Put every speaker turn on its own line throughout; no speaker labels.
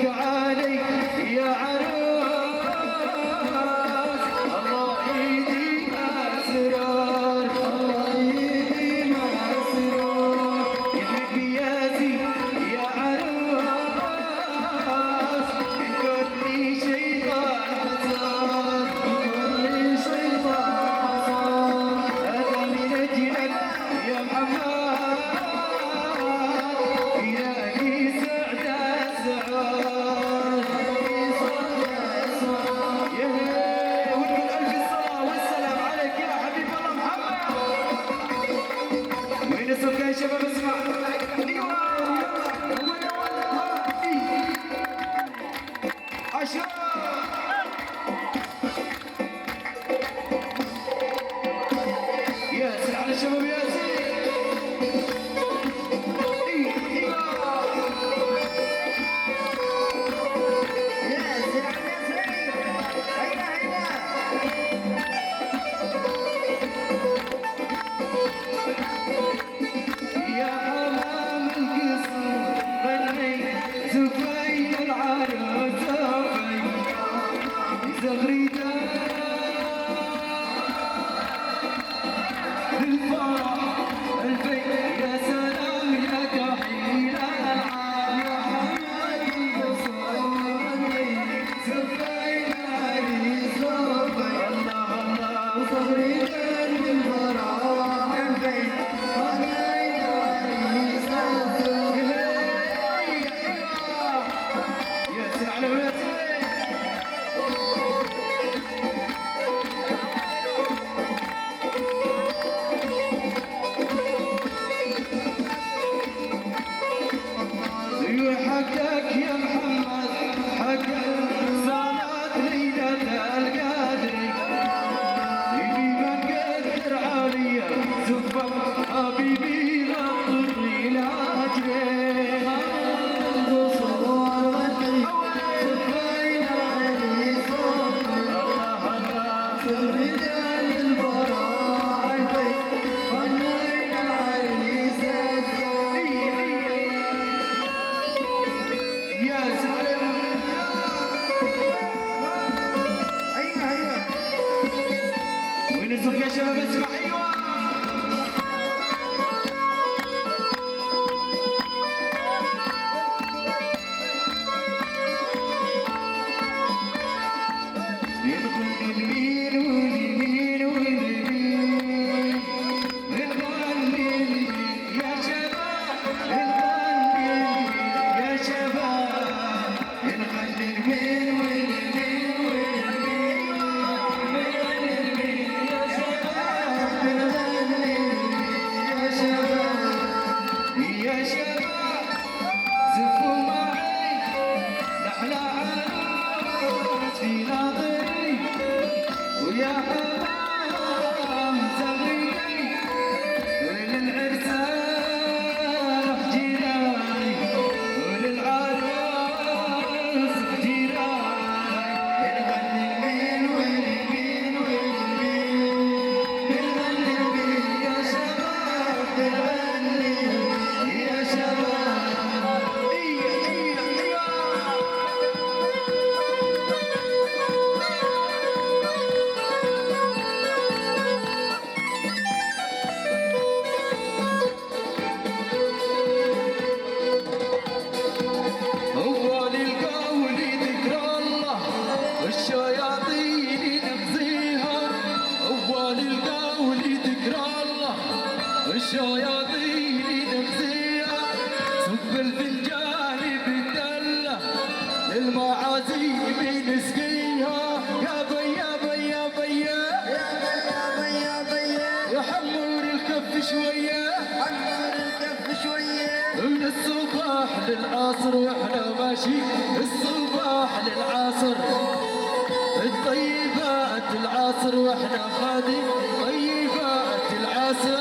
لك علي يا عروس الله ايدي اسرار الله ايدي اسرار يدرك ياسي يا عروس كل شيطان حصار كل شيطان حصار هذا من اجلك يا محمد يا شباب اسمع ياسر على الشباب ياسر حقك يا محمد حقك صلاة ليلة القدر يبي من قدر عليا زفك حبيبي لا تطرني لاجري الله يا شباب اسمع ايوه يدخل اليمين واليمين واليمين الغني يا شباب الغني يا شباب الغني اليمين واليمين يا شباب زفوا معي نحلى عروس في ناظري ويا حرام زغريني وللعرسان جيراني وللعروس جيراني الغني اليمين واليمين واليمين الغني اليمين يا شباب الغني يا شباب أول القول ذكر الله والشياطين نفزيها أول القول ذكر الله والشياطين نفزيها صب الفنجان بالدلة للمعازيم نسقيها يا بيا بيا بيا يا بيا يا حمور الكف شوية حمور الكف شوية من الصباح للعصر واحنا ماشي الصباح للعصر الطيبات العصر واحنا خادي طيبات العصر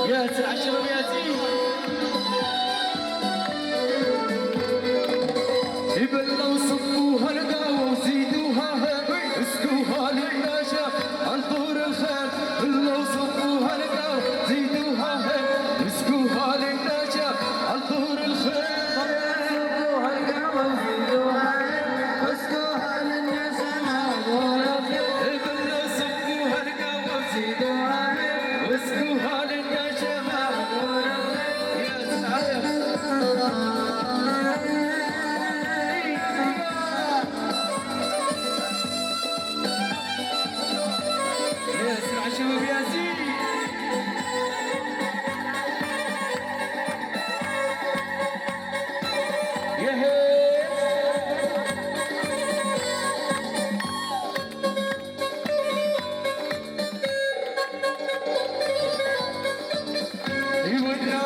ياسر على الشباب ياسين يبلوا صبوها القهوة وزيدوها اسقوها للنشا انطور الخير بلوا صبوها القهوة زيدوها اسقوها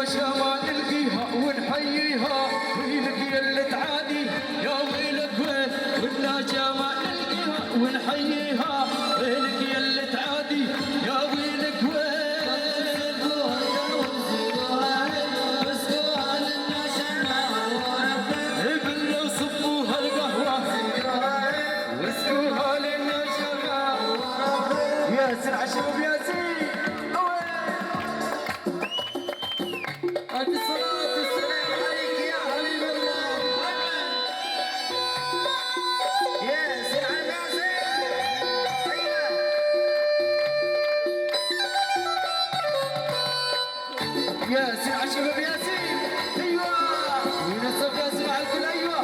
الناشا ما نلقيها ونحييها، ويلك يا اللي تعادي يا ويلك وين، والناشا ما نلقيها ونحييها، ويلك يا اللي تعادي يا ويلك وين. بالله صبوها القهوة واسقوها للناشا، ياسر عشرة ياسين. هذه الصلاة والسلام عليك يا حبيب الله. ياسر على ياسر على شباب ياسين. ايوه وينصف ياسر على الكل. ايوه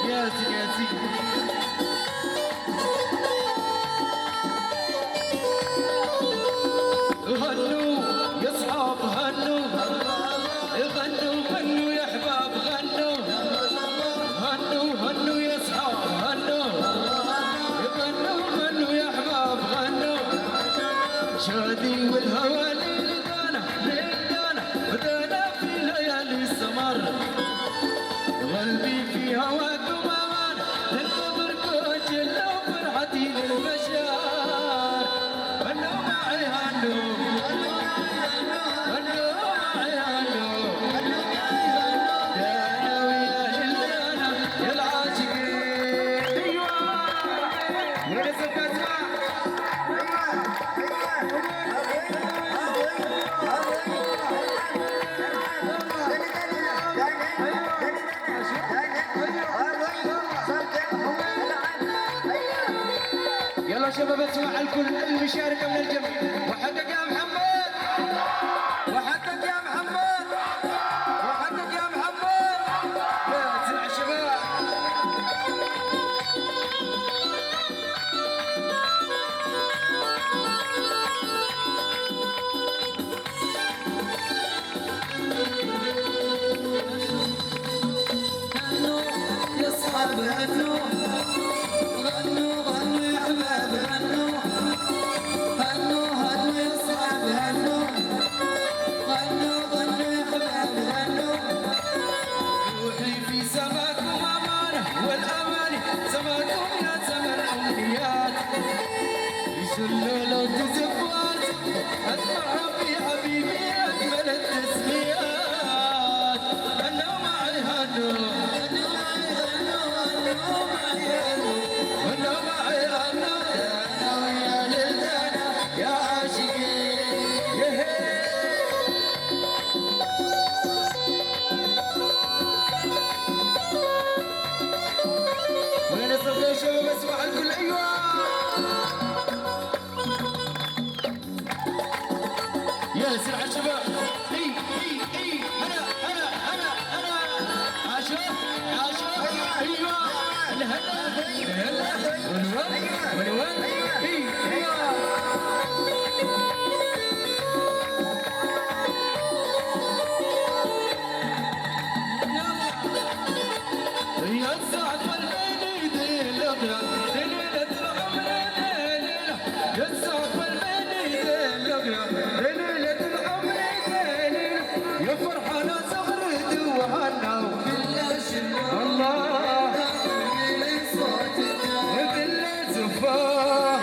ياسر ياسين. غنوا يا اصحاب غنوا، غنوا غنوا يا احباب غنوا، غنوا غنوا يا اصحاب غنوا، غنوا غنوا يا احباب غنوا. شادي والهوى ليلدانا ليلدانا بدانا في ليالي السمر، قلبي في هواك ومامان تنتظر كوجل وفرحتي للبشر. غنوا معي هنوا غنوا معي هنوا، يا انا ويا جلدانا يا العاشقين. ايوه وين السكة اسمع. يلا شباب اسمع الكل المشاركة من الجميع. وحقك يا محمد، وحقك يا محمد، وحقك يا محمد. يا اسمع شباب.
غنوا يا اصحاب غنوا، غنوا غنوا يا احباب غنوا، غنوا غنوا يا اصحاب غنوا، غنوا غنوا يا احباب غنوا.
روحي في سماكم أمانة والأماني، سماكم يا سما الأمنيات، يشلوا لو تزفات أسمعها في حبيبي أجمل التسميات. غنوا معي هنوا غنوا معي هنوا، يا أنا ويا ليلدانا يا عاشقين. يهي وين الصف يا شباب اسمع الكل. ايوه ياسر على الشباب. اي اي اي هلا هلا هلا هلا عاشور عاشور. ايوه الهلا الهلا والوين والوين. اي ايوه يا سعد والبني ذيل الابيض ليله العمر ليله، يا سعد والبني ذيل الابيض ليله العمر ليله، يا فرحانه زغرت وهنا الله بالله زفاه.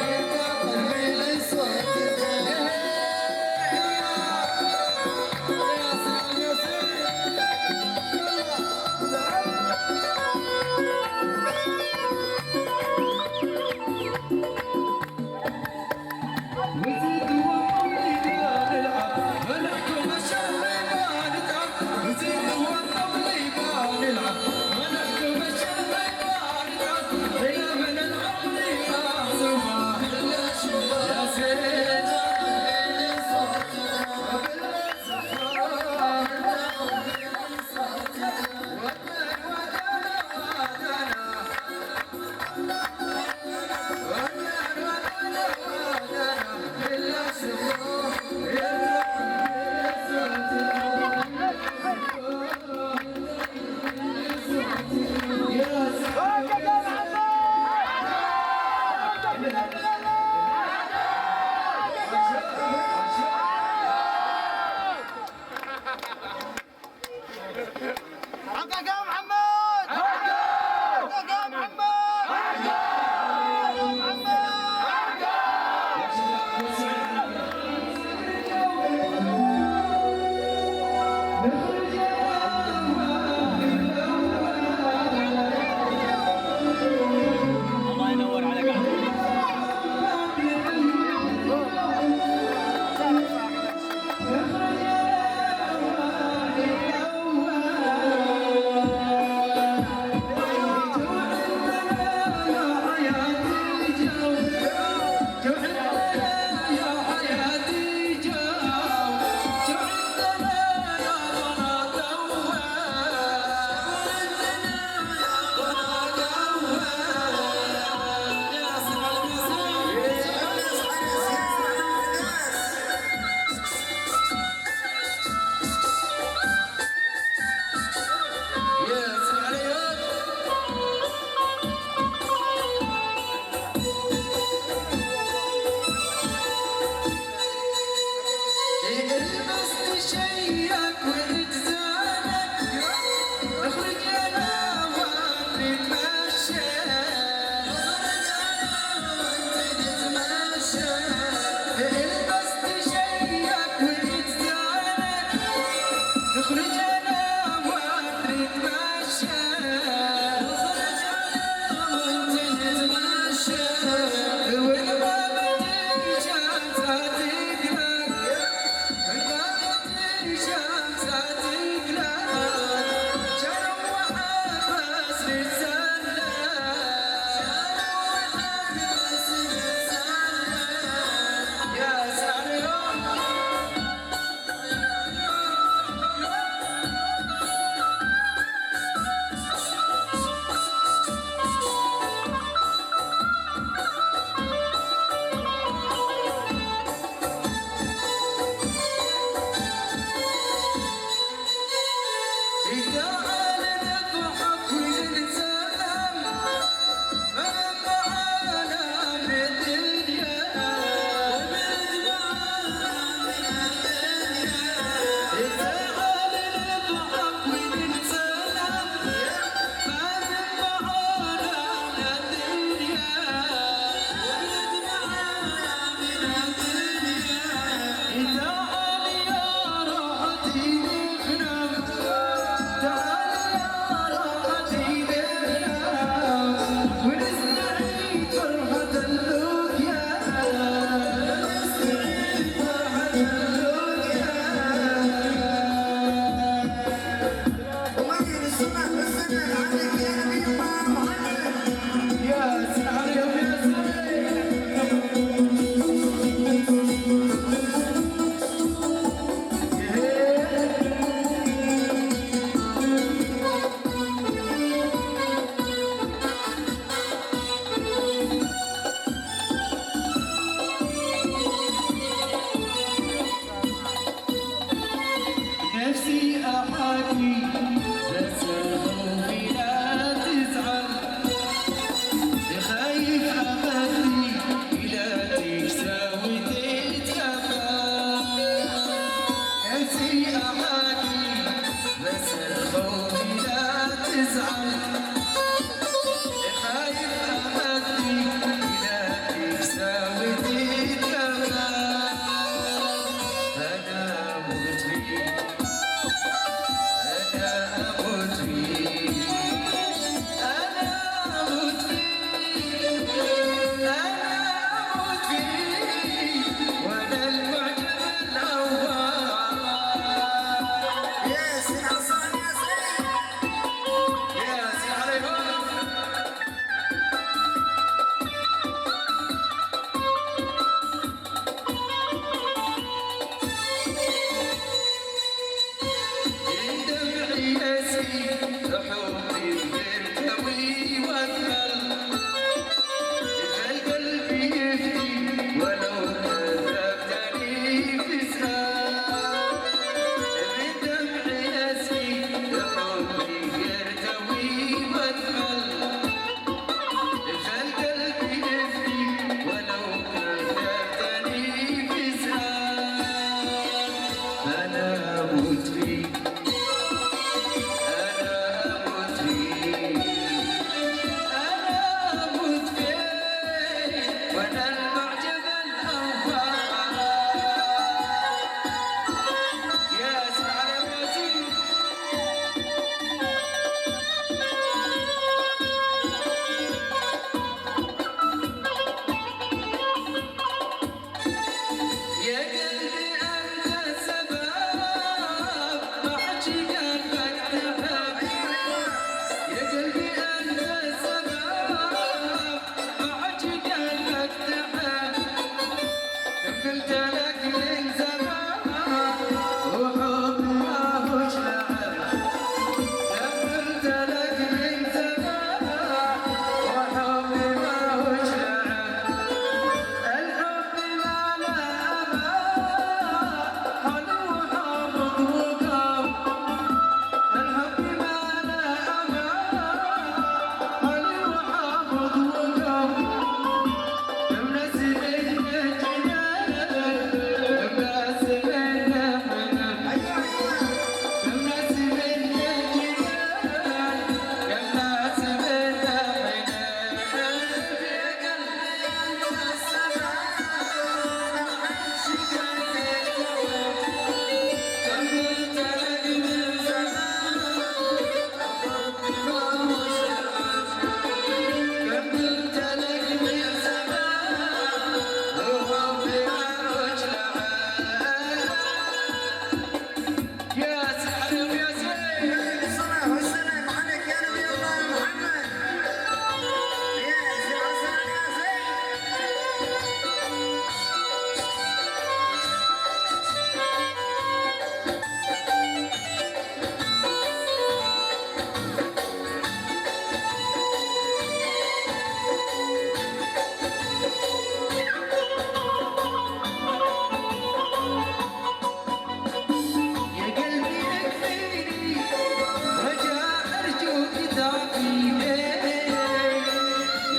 مشتاقين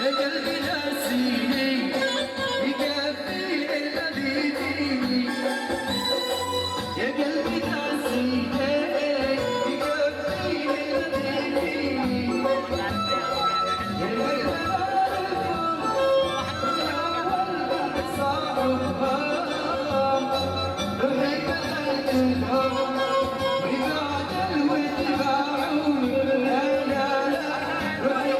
يا قلبي ناسيني يكفي الذي فيني يا قلبي ناسيني يكفي الذي فيني Right.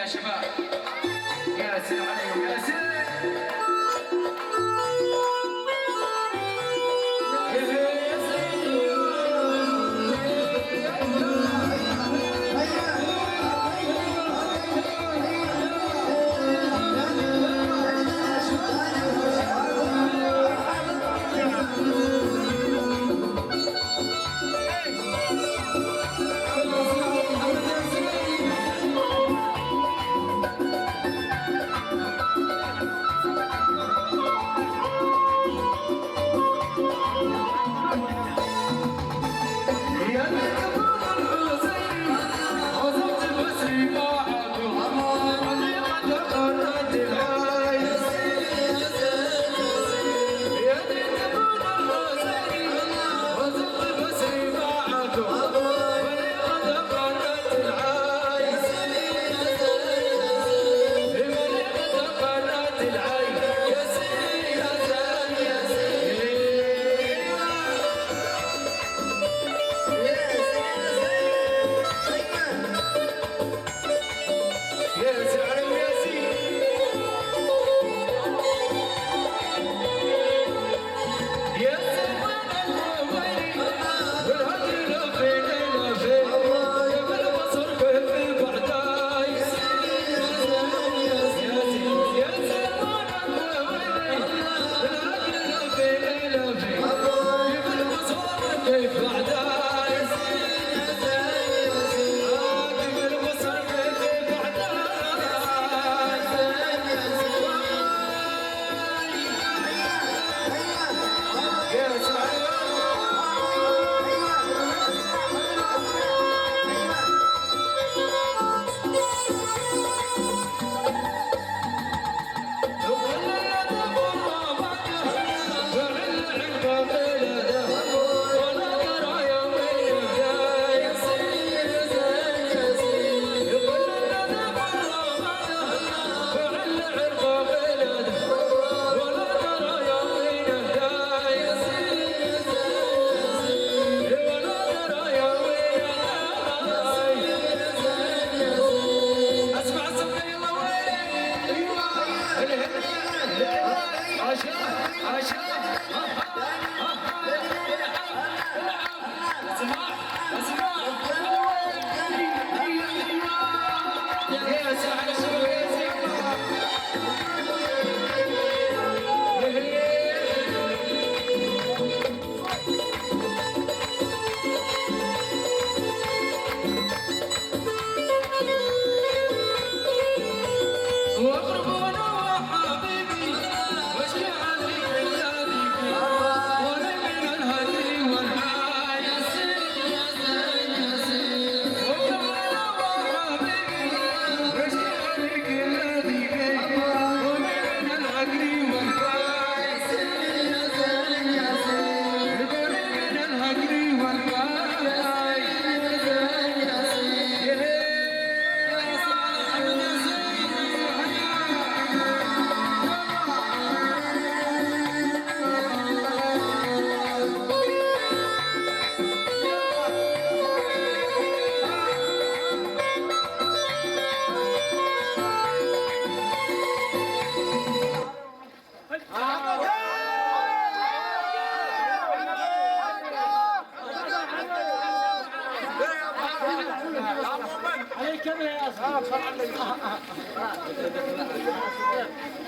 يا شباب. يا سلام عليكم يا سلام.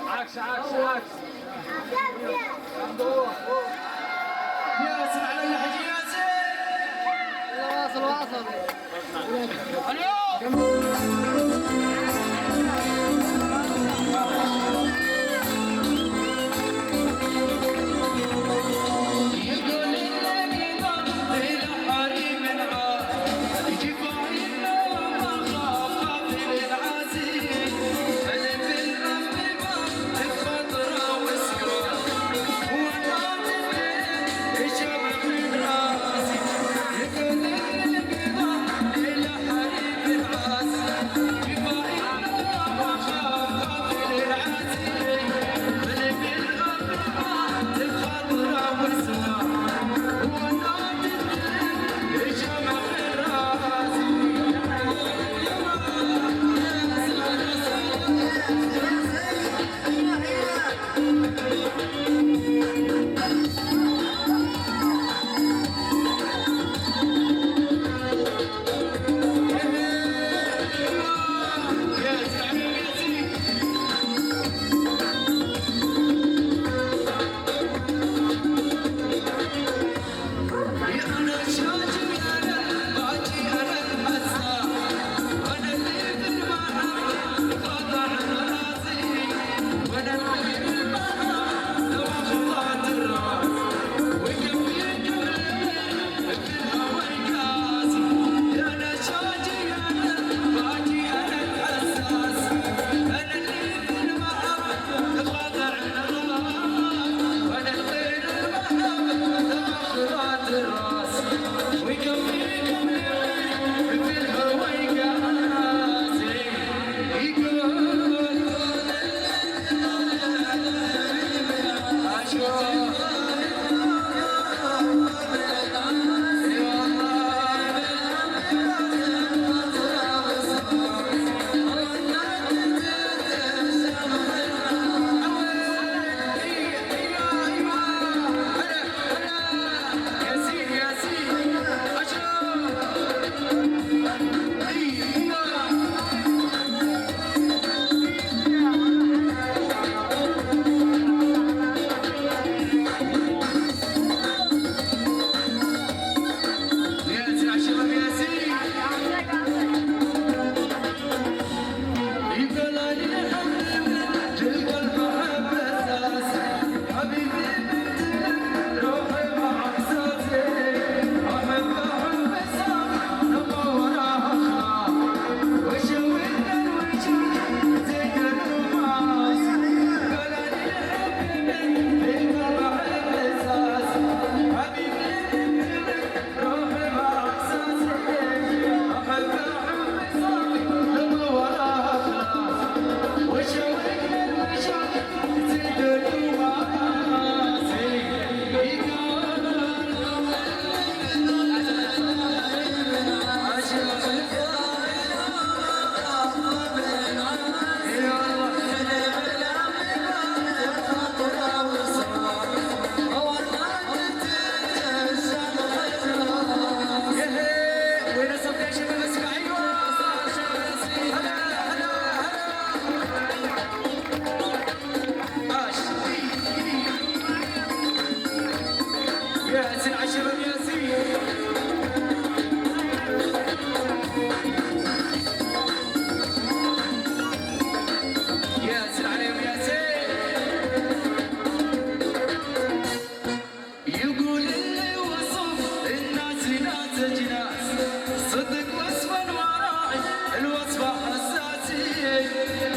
عكس عكس عكس
ياسر على الحجي ياسر.
واصل واصل.
يقول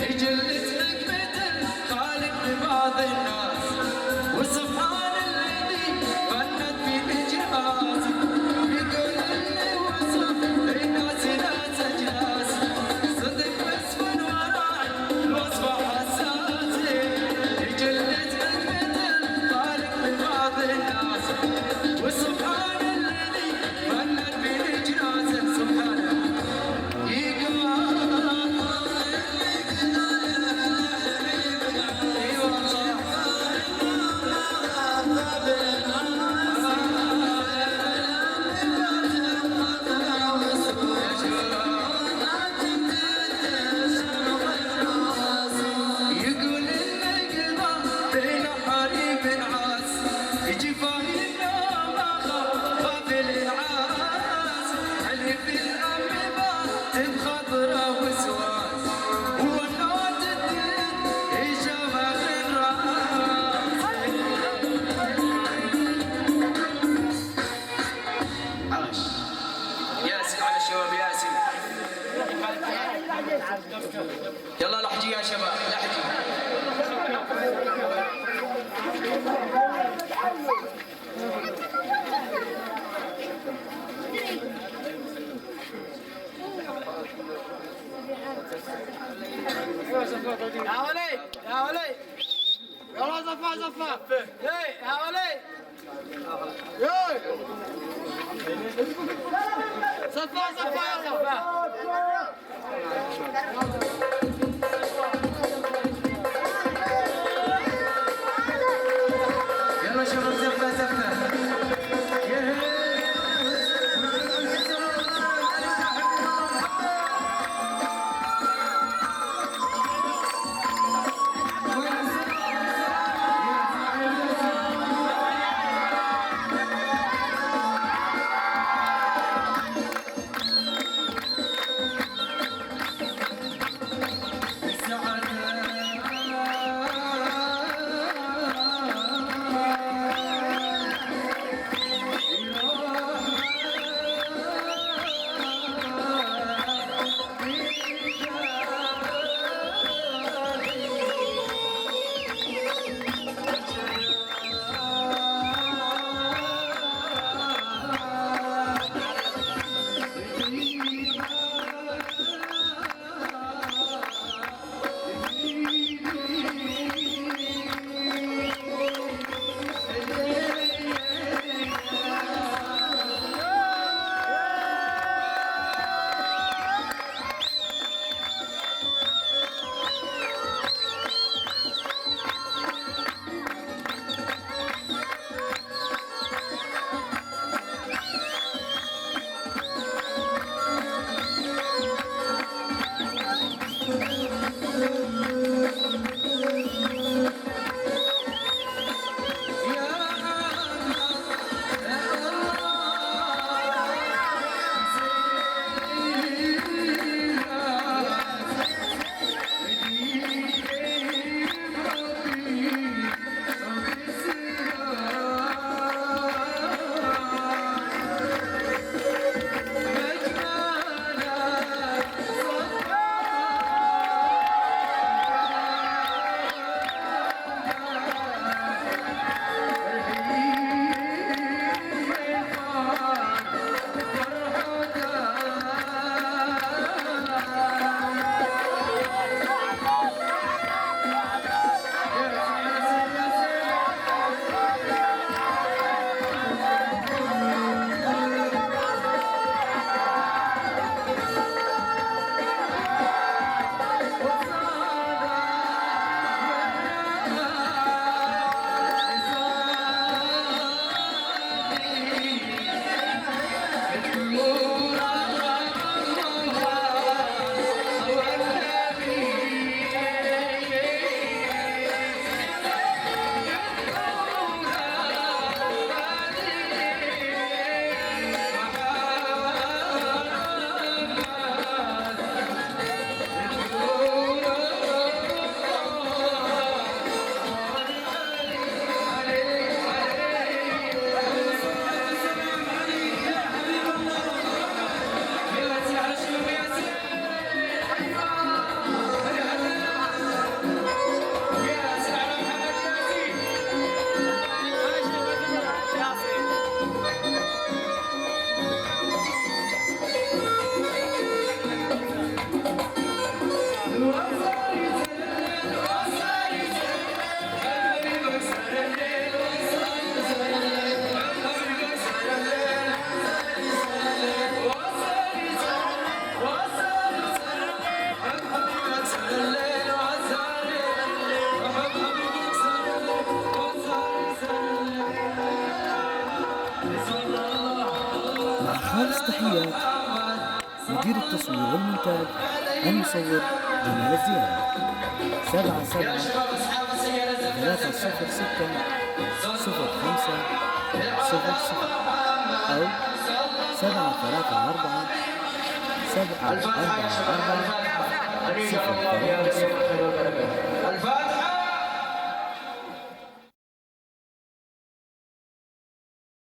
يجلس لك مثل خالق ببعض الناس وسبحان الذي فنت بإجراس يقول اللي وصف للناس ناس أجناس صدق بس من وراء الوصف حساسي يجلس لك مثل خالق ببعض الناس وسبحان الذي فنت بإجراس سبحانه يقول النقضة بين حريم عاس يجي فاهمنا ما خاف العاس حلف الأمبا تبخضره وسواس هو النوت الدين يشبه الراس عاش ياسين على الشباب ياسين يلا لحجي يا شباب لحجي
يا ولي يا ولي يلا زفا زفا يا ولي زفا زفا يا زفا
يلا شباب زفة زفة
خالص تحيات مدير التصوير والمونتاج المصور جمال الزيادة. 77 306 05 00 أو 734 744 030.